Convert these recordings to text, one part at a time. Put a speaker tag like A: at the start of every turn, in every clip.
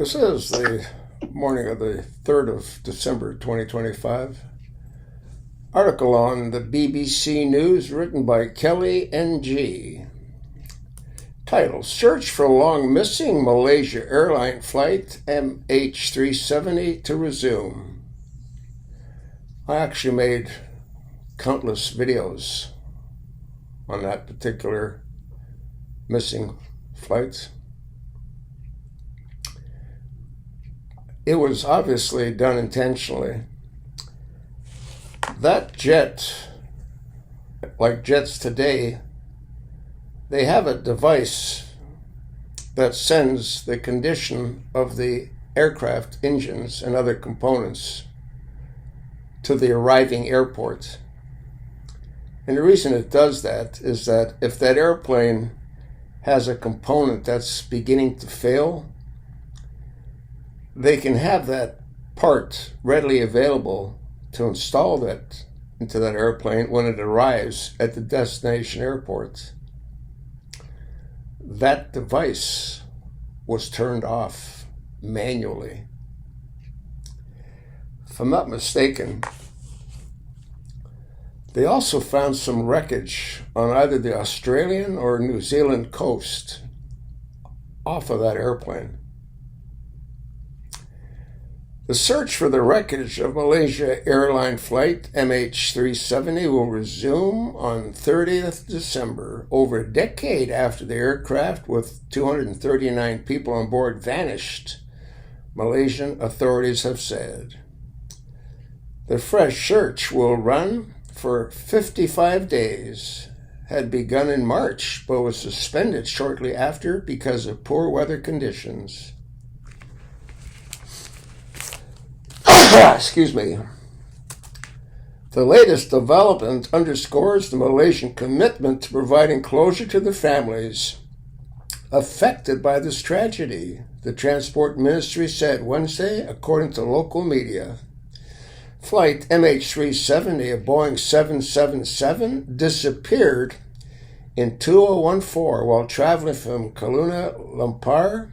A: This is the morning of the 3rd of December 2025. Article on the BBC News written by Kelly N.G. Title: Search for long missing Malaysia airline flight MH370 to resume. I actually made countless videos on that particular missing flight. It was obviously done intentionally. That jet, like jets today, they have a device that sends the condition of the aircraft engines and other components to the arriving airport. And the reason it does that is that if that airplane has a component that's beginning to fail, they can have that part readily available to install that into that airplane when it arrives at the destination airport. That device was turned off manually. If I'm not mistaken, they also found some wreckage on either the Australian or New Zealand coast off of that airplane. The search for the wreckage of Malaysia airline flight MH370 will resume on 30th December, over a decade after the aircraft with 239 people on board vanished, Malaysian authorities have said. The fresh search will run for 55 days, had begun in March, but was suspended shortly after because of poor weather conditions. Excuse me. The latest development underscores the Malaysian commitment to providing closure to the families affected by this tragedy, the Transport Ministry said Wednesday, according to local media. Flight MH370, a Boeing 777, disappeared in 2014 while traveling from Kuala Lumpur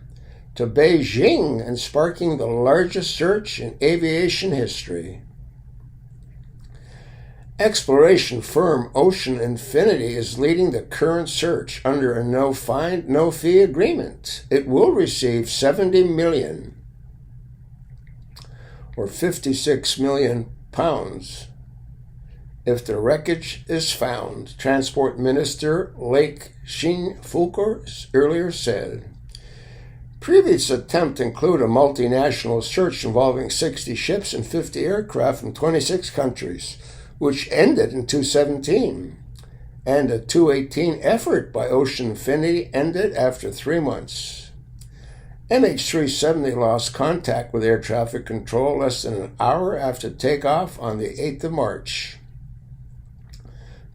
A: to Beijing and sparking the largest search in aviation history. Exploration firm Ocean Infinity is leading the current search under a no-find, no-fee agreement. It will receive $70 million, or 56 million pounds, if the wreckage is found, Transport Minister Lake Shin Fulker earlier said. Previous attempts include a multinational search involving 60 ships and 50 aircraft from 26 countries, which ended in 2017, and a 2018 effort by Ocean Infinity ended after 3 months. MH370 lost contact with air traffic control less than an hour after takeoff on the 8th of March.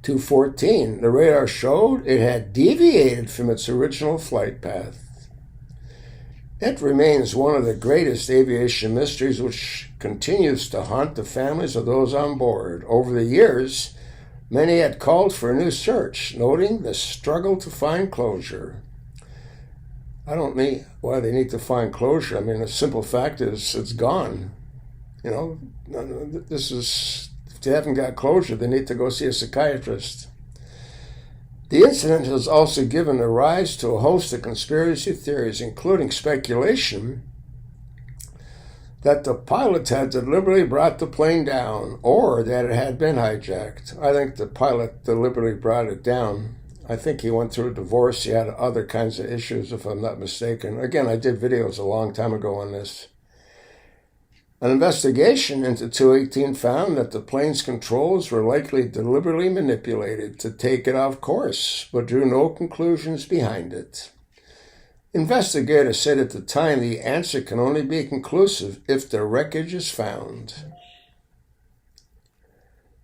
A: 2:14, the radar showed it had deviated from its original flight path. It remains one of the greatest aviation mysteries which continues to haunt the families of those on board. Over the years, many had called for a new search, noting the struggle to find closure. I don't know why they need to find closure. I mean, the simple fact is it's gone. You know, this is, if they haven't got closure, they need to go see a psychiatrist. The incident has also given rise to a host of conspiracy theories, including speculation that the pilot had deliberately brought the plane down or that it had been hijacked. I think the pilot deliberately brought it down. I think he went through a divorce. He had other kinds of issues, if I'm not mistaken. Again, I did videos a long time ago on this. An investigation into 2018 found that the plane's controls were likely deliberately manipulated to take it off course, but drew no conclusions behind it. Investigators said at the time the answer can only be conclusive if the wreckage is found.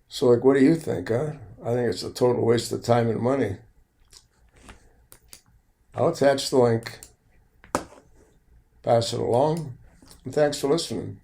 A: So, what do you think, huh? I think it's a total waste of time and money. I'll attach the link. Pass it along. And thanks for listening.